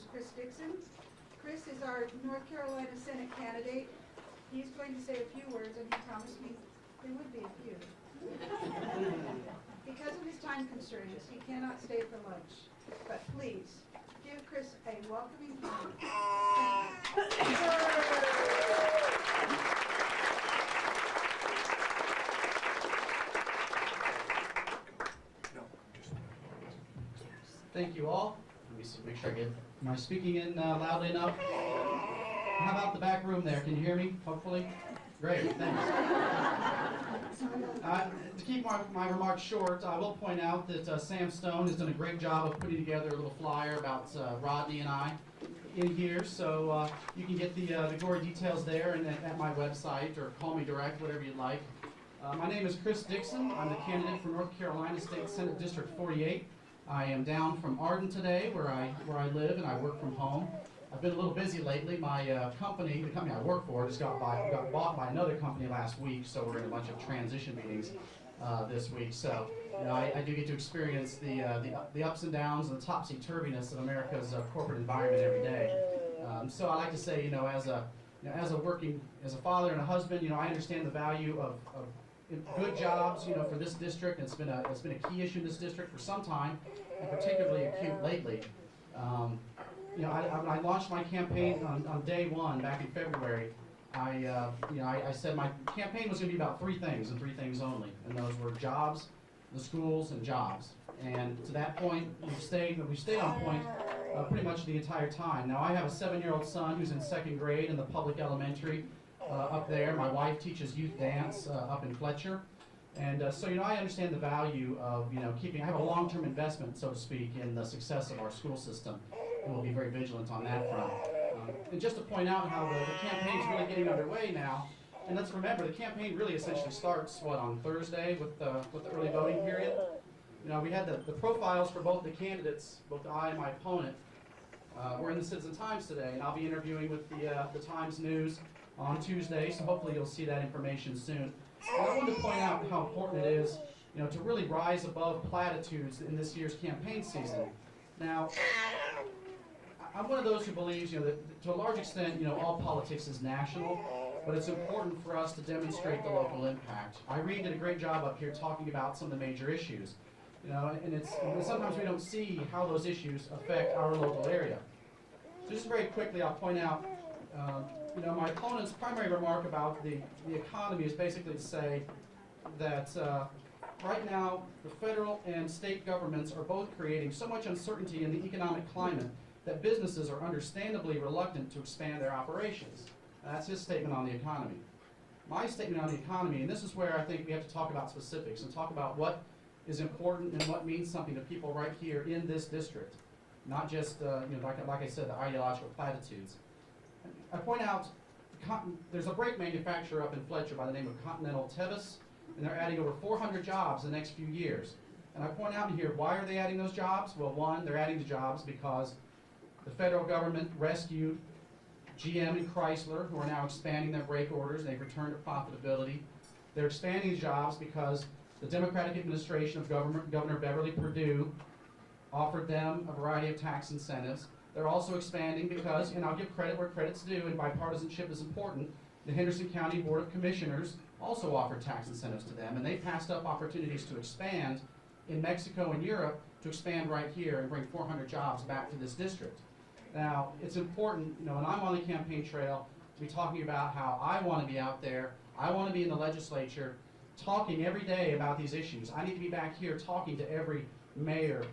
is Chris Dixon. Chris is our North Carolina Senate candidate. He's going to say a few words, and he promised me there would be a few. Because of his time constraints, he cannot stay for lunch. But please, give Chris a welcoming hand. Thank you all. Let me see, make sure I get, am I speaking in loudly enough? How about the back room there? Can you hear me, hopefully? Great, thanks. To keep my remarks short, I will point out that Sam Stone has done a great job of putting together a little flyer about Rodney and I in here, so you can get the gory details there and at my website, or call me direct, whatever you'd like. My name is Chris Dixon. I'm the candidate for North Carolina State Senate District 48. I am down from Arden today, where I live and I work from home. I've been a little busy lately. My the company I work for, just got bought by another company last week, so we're in a bunch of transition meetings this week. So I do get to experience the ups and downs and the topsy-turviness of America's corporate environment every day. So I like to say, as a father and a husband, I understand the value of good jobs, for this district. It's been a key issue in this district for some time, and particularly acute lately. When I launched my campaign on day one back in February, I said my campaign was going to be about three things and three things only, and those were jobs, the schools, and jobs. And to that point, we've stayed on point pretty much the entire time. Now, I have a 7-year-old son who's in 2nd grade in the public elementary up there. My wife teaches youth dance up in Fletcher. And so, I understand the value of, I have a long-term investment, so to speak, in the success of our school system, and we'll be very vigilant on that front. And just to point out how the campaign's really getting underway now, and let's remember, the campaign really essentially starts, on Thursday with the early voting period. We had the profiles for both the candidates, both I and my opponent, were in the Citizen Times today, and I'll be interviewing with the Times News on Tuesday, so hopefully you'll see that information soon. And I wanted to point out how important it is, to really rise above platitudes in this year's campaign season. Now, I'm one of those who believes, that to a large extent, all politics is national, but it's important for us to demonstrate the local impact. Irene did a great job up here talking about some of the major issues, and sometimes we don't see how those issues affect our local area. So just very quickly, I'll point out, my opponent's primary remark about the economy is basically to say that right now the federal and state governments are both creating so much uncertainty in the economic climate that businesses are understandably reluctant to expand their operations. That's his statement on the economy. My statement on the economy, and this is where I think we have to talk about specifics and talk about what is important and what means something to people right here in this district, not just, like I said, the ideological platitudes. I point out, there's a brake manufacturer up in Fletcher by the name of Continental Tevis, and they're adding over 400 jobs in the next few years. And I point out here, why are they adding those jobs? Well, one, they're adding the jobs because the federal government rescued GM and Chrysler, who are now expanding their brake orders, and they've returned to profitability. They're expanding these jobs because the Democratic administration of Governor Beverly Perdue offered them a variety of tax incentives. They're also expanding because, and I'll give credit where credit's due, and bipartisanship is important, the Henderson County Board of Commissioners also offered tax incentives to them, and they passed up opportunities to expand in Mexico and Europe, to expand right here and bring 400 jobs back to this district. Now, it's important, when I'm on the campaign trail, to be talking about how I want to be out there, I want to be in the legislature, talking every day about these issues. I need to be back here talking to every mayor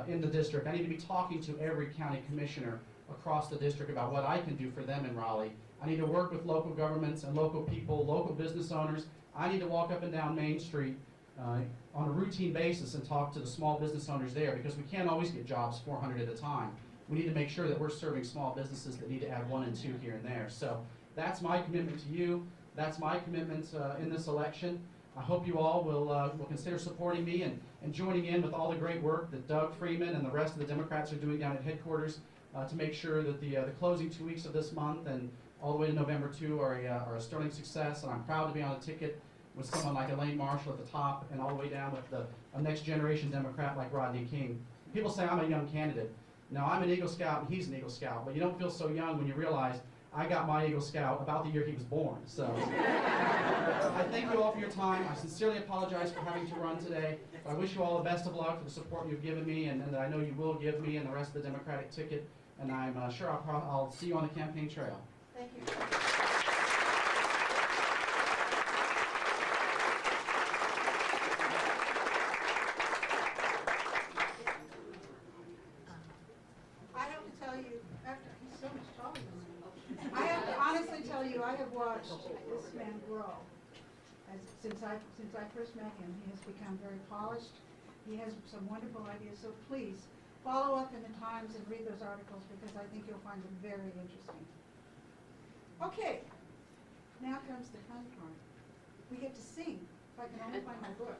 in the district. I need to be talking to every county commissioner across the district about what I can do for them in Raleigh. I need to work with local governments and local people, local business owners. I need to walk up and down Main Street on a routine basis and talk to the small business owners there, because we can't always get jobs 400 at a time. We need to make sure that we're serving small businesses that need to add 1 and 2 here and there. So that's my commitment to you. That's my commitment in this election. I hope you all will consider supporting me and joining in with all the great work that Doug Freeman and the rest of the Democrats are doing down at headquarters to make sure that the closing 2 weeks of this month and all the way to November 2 are a sterling success. And I'm proud to be on a ticket with someone like Elaine Marshall at the top, and all the way down with a next generation Democrat like Rodney King. People say I'm a young candidate. Now, I'm an Eagle Scout and he's an Eagle Scout, but you don't feel so young when you realize I got my Eagle Scout about the year he was born. So I thank you all for your time. I sincerely apologize for having to run today. I wish you all the best of luck for the support you've given me and that I know you will give me and the rest of the Democratic ticket. And I'm sure I'll see you on the campaign trail. Thank you. I have to tell you, after he's so much taller than me, I have to honestly tell you, I have watched this man grow. Since I first met him, he has become very polished. He has some wonderful ideas. So please follow up in the Times and read those articles because I think you'll find them very interesting. Okay, now comes the fun part. We get to sing. If I can only find my book.